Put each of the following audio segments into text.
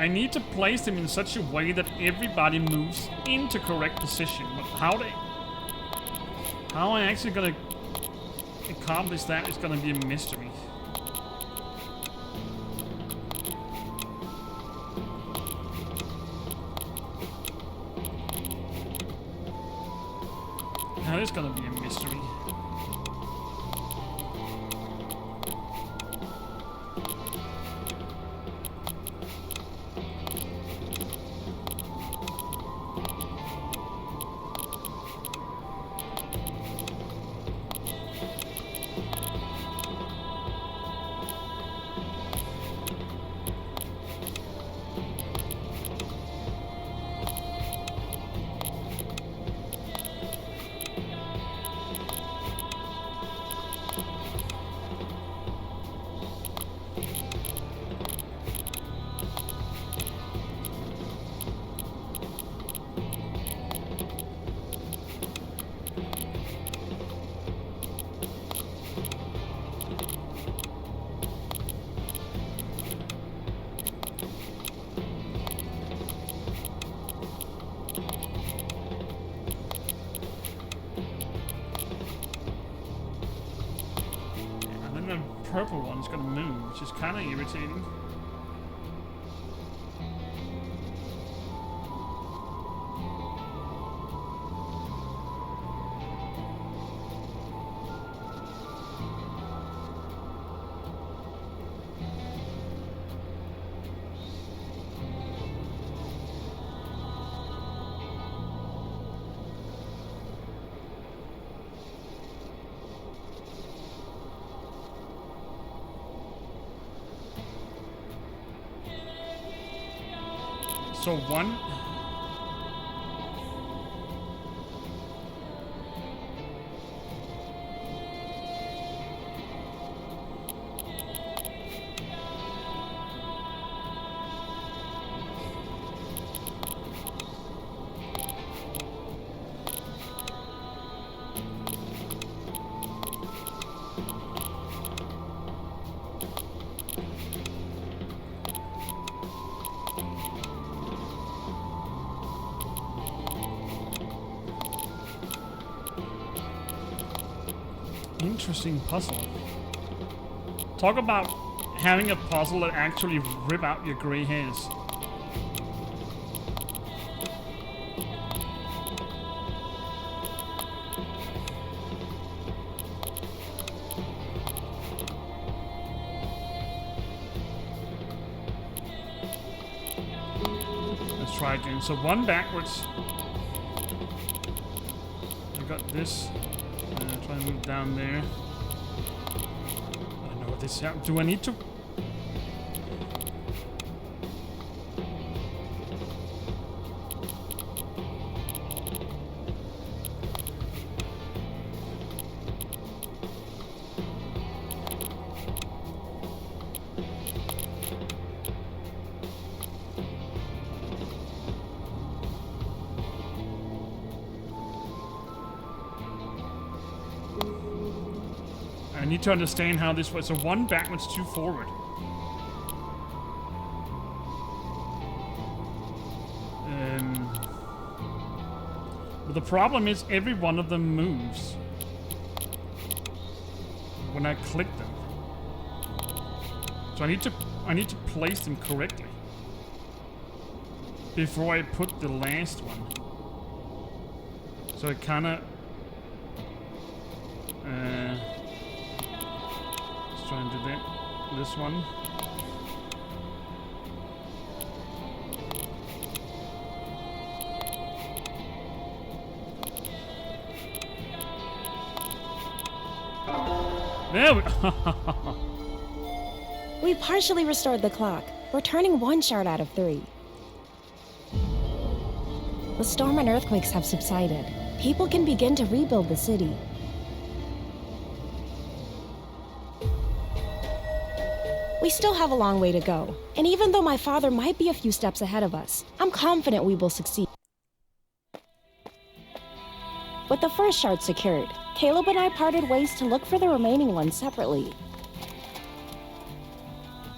I need to place them in such a way that everybody moves into correct position. But how I actually gonna accomplish that is gonna be a mystery. That is gonna be a mystery. Purple one's gonna move, which is kind of irritating. So one. Interesting puzzle. Talk about having a puzzle that actually rip out your gray hairs. Let's try again. So one backwards. I got this. Try and move down there. I don't know what this is. Do I need to? I need to understand how this works. So one backwards, two forward. But the problem is every one of them moves when I click them. So I need to place them correctly before I put the last one. So it kind of try and do that. This one. There we We partially restored the clock, returning 1 shard out of 3. The storm and earthquakes have subsided. People can begin to rebuild the city. We still have a long way to go, and even though my father might be a few steps ahead of us, I'm confident we will succeed. With the first shard secured, Caleb and I parted ways to look for the remaining ones separately.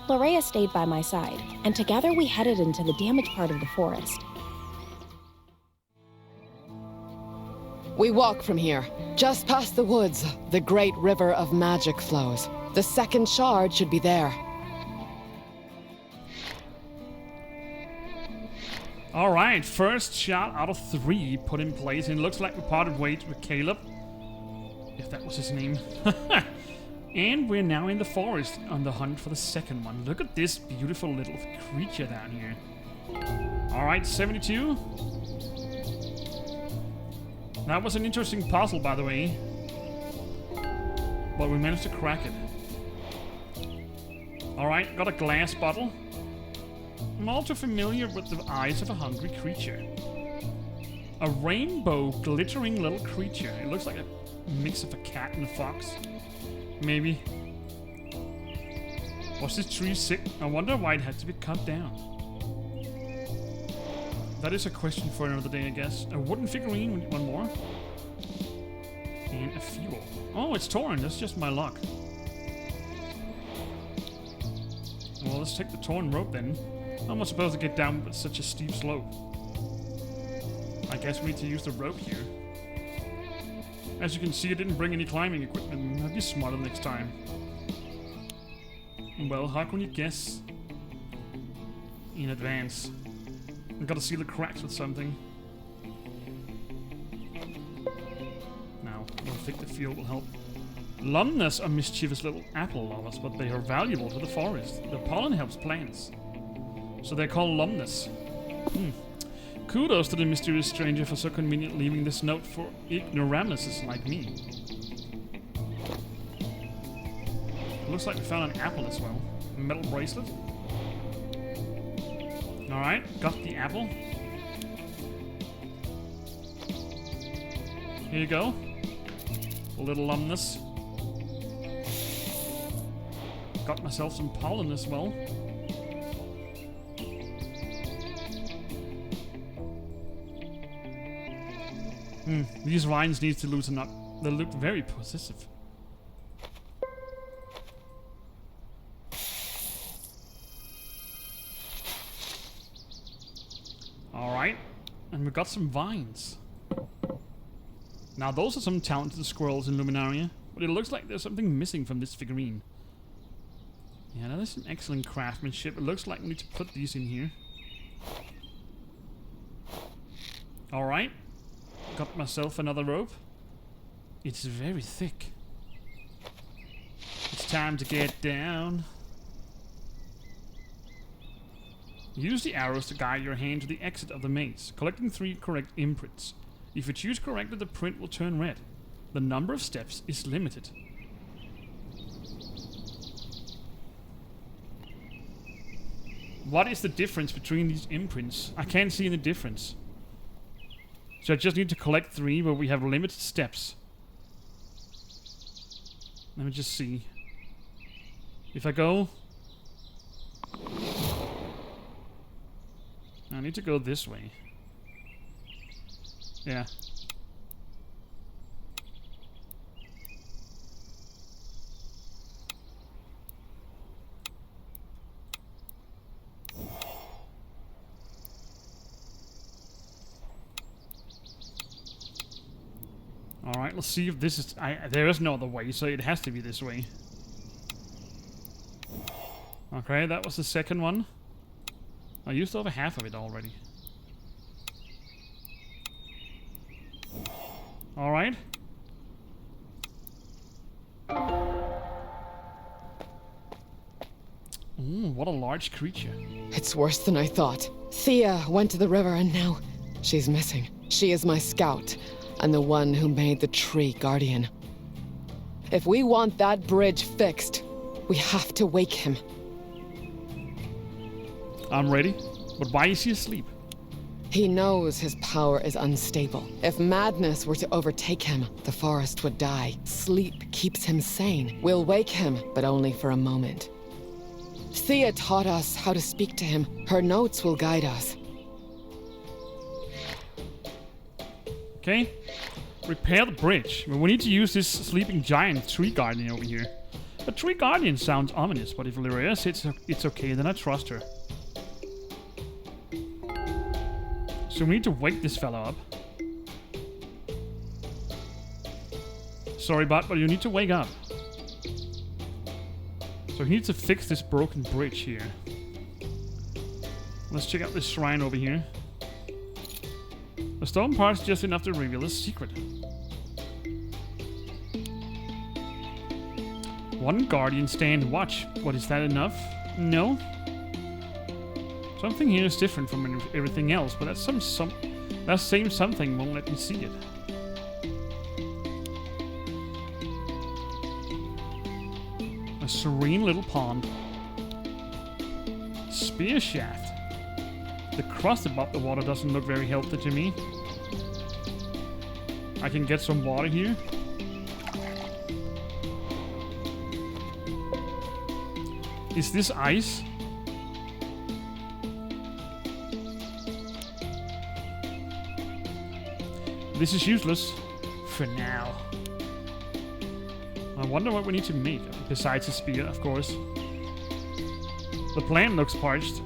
Lorea stayed by my side, and together we headed into the damaged part of the forest. We walk from here. Just past the woods, the great river of magic flows. The second shard should be there. Alright, first shot out of 3 put in place, and it looks like we parted ways with Caleb. If that was his name. And we're now in the forest on the hunt for the second one. Look at this beautiful little creature down here. Alright, 72. That was an interesting puzzle, by the way. But we managed to crack it. Alright, got a glass bottle. I'm also familiar with the eyes of a hungry creature. A rainbow glittering little creature. It looks like a mix of a cat and a fox. Maybe. Was this tree sick? I wonder why it had to be cut down. That is a question for another day, I guess. A wooden figurine, we need one more. And a fuel. Oh, it's torn. That's just my luck. Well, let's take the torn rope then. How am I supposed to get down with such a steep slope? I guess we need to use the rope here. As you can see, I didn't bring any climbing equipment. I'll be smarter next time. Well, how can you guess in advance? I've got to seal the cracks with something. Now, I think the fuel will help. Lumnus are mischievous little apple lovers, but they are valuable to the forest. The pollen helps plants. So they're called Lumnus. Kudos to the mysterious stranger for so conveniently leaving this note for ignoramuses like me. Looks like we found an apple as well. A metal bracelet. Alright, got the apple. Here you go. A little Lumnus. Got myself some pollen as well. These vines need to loosen up. They look very possessive. Alright. And we got some vines. Now those are some talented squirrels in Luminaria. But it looks like there's something missing from this figurine. Yeah, that is some excellent craftsmanship. It looks like we need to put these in here. Alright. Got myself another rope. It's very thick. It's time to get down. Use the arrows to guide your hand to the exit of the maze, collecting 3 correct imprints. If you choose correctly, the print will turn red. The number of steps is limited. What is the difference between these imprints? I can't see any difference. So I just need to collect 3, but we have limited steps. Let me just see. If I go... I need to go this way. Yeah. Alright, let's see if this is... there is no other way, so it has to be this way. Okay, that was the second one. I used over half of it already. Alright. Ooh, what a large creature. It's worse than I thought. Thea went to the river and now she's missing. She is my scout and the one who made the tree guardian. If we want that bridge fixed, we have to wake him. I'm ready, but why is he asleep? He knows his power is unstable. If madness were to overtake him, the forest would die. Sleep keeps him sane. We'll wake him, but only for a moment. Thea taught us how to speak to him. Her notes will guide us. Okay. Repair the bridge. Well, we need to use this sleeping giant tree guardian over here. The Tree Guardian sounds ominous, but if Lyria says it's okay, then I trust her. So we need to wake this fella up. Sorry, but you need to wake up. So he needs to fix this broken bridge here. Let's check out this shrine over here. The stone part's just enough to reveal a secret. One guardian stand watch. What, is that enough? No. Something here is different from everything else, but that same something won't let me see it. A serene little pond. Spear shaft. The crust above the water doesn't look very healthy to me. I can get some water here. Is this ice? This is useless. For now. I wonder what we need to make, besides a spear, of course. The plant looks parched.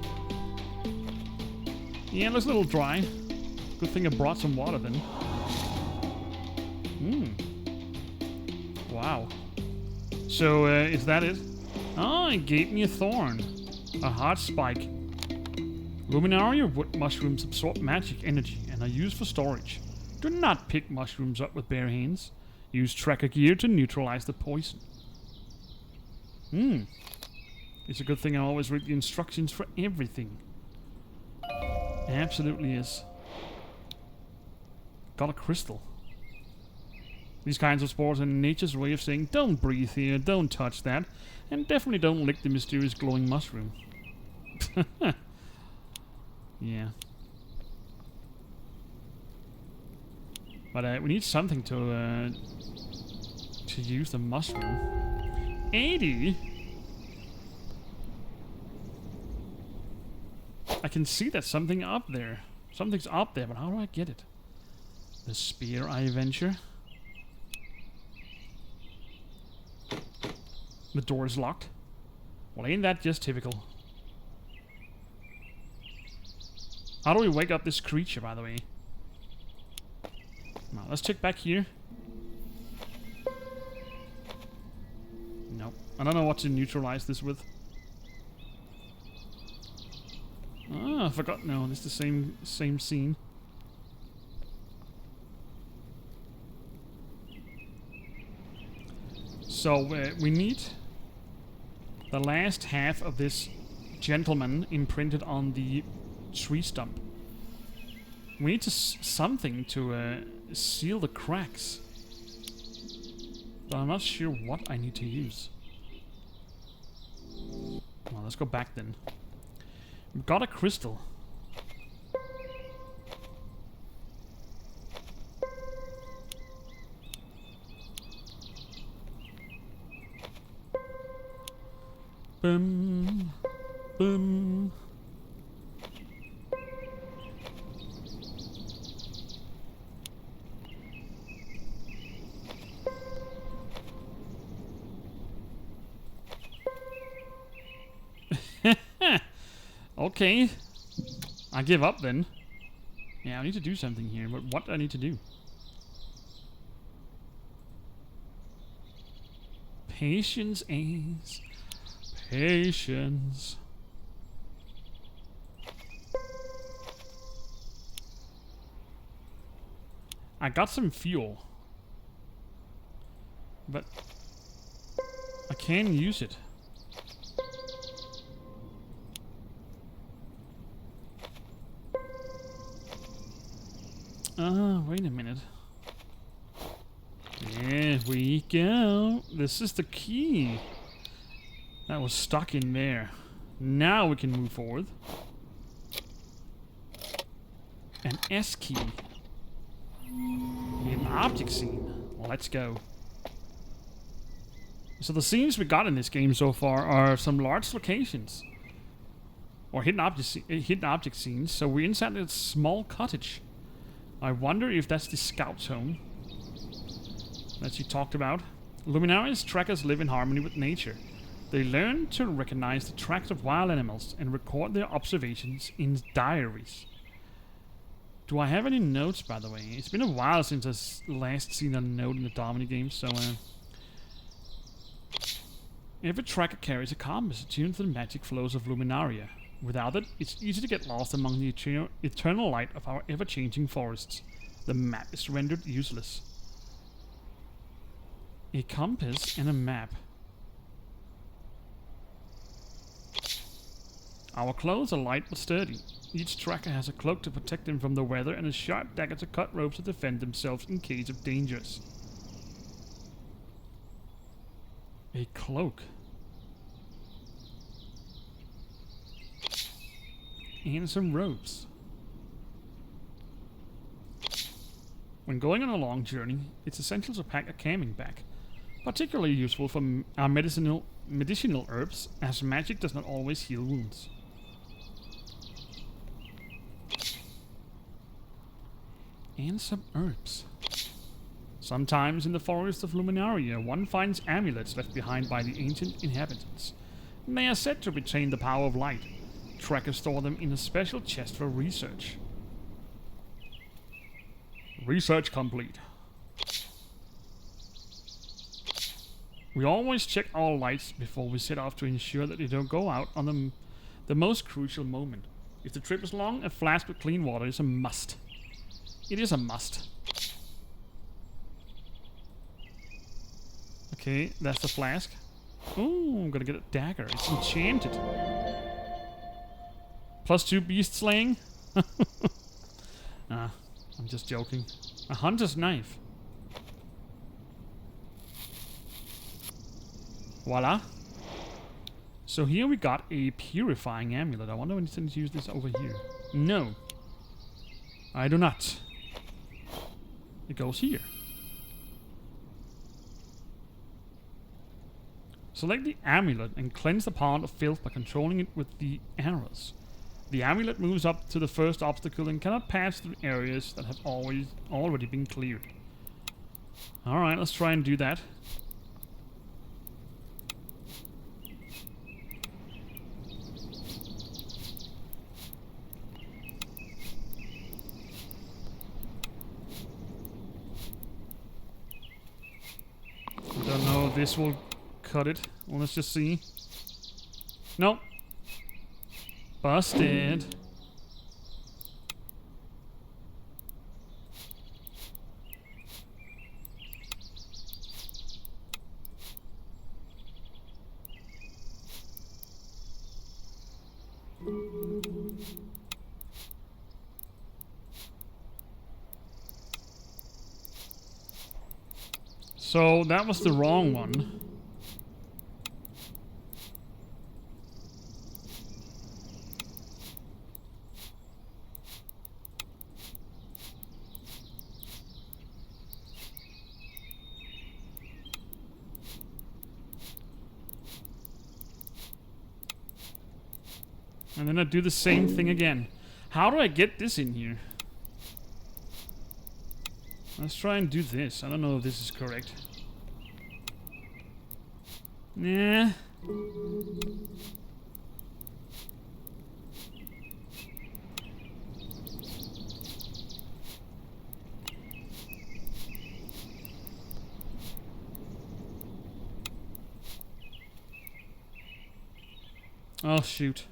Yeah, it looks a little dry. Good thing I brought some water then. Wow. So, is that it? Oh, it gave me a thorn. A hard spike. Luminaria wood mushrooms absorb magic energy and are used for storage. Do not pick mushrooms up with bare hands. Use tracker gear to neutralize the poison. It's a good thing I always read the instructions for everything. Absolutely is. Got a crystal. These kinds of spores are nature's way of saying, don't breathe here, don't touch that, and definitely don't lick the mysterious glowing mushroom. Yeah. But we need something to use the mushroom. 80? I can see that something up there. Something's up there, but how do I get it? The spear, I venture. The door is locked. Well, ain't that just typical? How do we wake up this creature, by the way? Now, let's check back here. Nope. I don't know what to neutralize this with. Ah, I forgot. No, this is the same scene. So, we need the last half of this gentleman imprinted on the tree stump. We need something to seal the cracks. But I'm not sure what I need to use. Well, let's go back then. We've got a crystal. Boom. Boom. Okay. I give up then. Yeah, I need to do something here, but what do I need to do? Patience, Ace. Patience. I got some fuel. But I can use it. Wait a minute. There we go. This is the key. That was stuck in there. Now we can move forward. An S key. An object scene. Let's go. So the scenes we got in this game so far are some large locations. Or hidden object scenes. So we're inside a small cottage. I wonder if that's the scout's home that she talked about. Luminaria's trackers live in harmony with nature. They learn to recognize the tracks of wild animals and record their observations in diaries. Do I have any notes, by the way? It's been a while since I've last seen a note in the Domini game, so every tracker carries a compass attuned to the magic flows of Luminaria. Without it, it's easy to get lost among the eternal light of our ever-changing forests. The map is rendered useless. A compass and a map. Our clothes are light but sturdy. Each tracker has a cloak to protect them from the weather and a sharp dagger to cut ropes to defend themselves in case of dangers. A cloak. And some ropes. When going on a long journey, it's essential to pack a camping bag. Particularly useful for our medicinal herbs, as magic does not always heal wounds. And some herbs. Sometimes in the forest of Luminaria, one finds amulets left behind by the ancient inhabitants. They are said to retain the power of light. Trackers store them in a special chest for research. Research complete. We always check our lights before we set off to ensure that they don't go out on the most crucial moment. If the trip is long, a flask with clean water is a must. It is a must. Okay, that's the flask. Ooh, I'm gonna get a dagger. It's enchanted. +2 beast slaying? I'm just joking. A hunter's knife. Voila. So here we got a purifying amulet. I wonder when you use this over here. No. I do not. It goes here. Select the amulet and cleanse the pond of filth by controlling it with the arrows. The amulet moves up to the first obstacle and cannot pass through areas that have already been cleared. Alright, let's try and do that. I don't know if this will cut it. Well, let's just see. Nope. Busted. So that was the wrong one. And then I do the same thing again. How do I get this in here? Let's try and do this. I don't know if this is correct. Nah. Oh, shoot.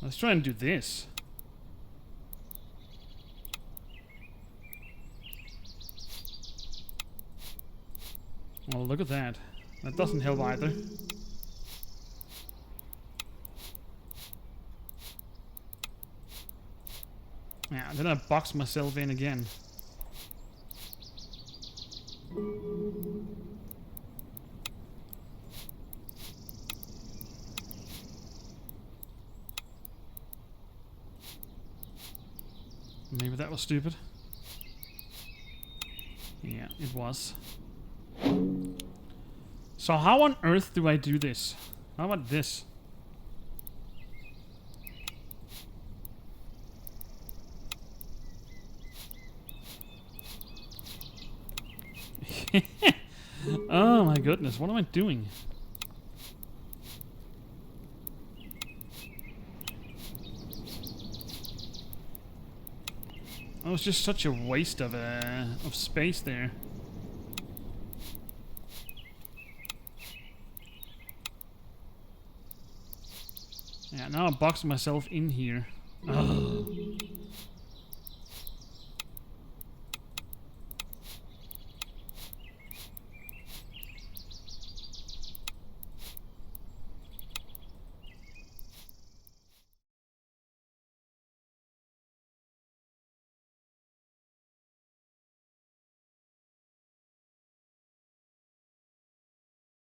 Let's try and do this. Well, look at that. That doesn't help either. Yeah, then I box myself in again. Maybe that was stupid. Yeah, it was. So how on earth do I do this? How about this? Oh my goodness, what am I doing? Oh, it's just such a waste of space there. Yeah, now I'm boxing myself in here. Ugh.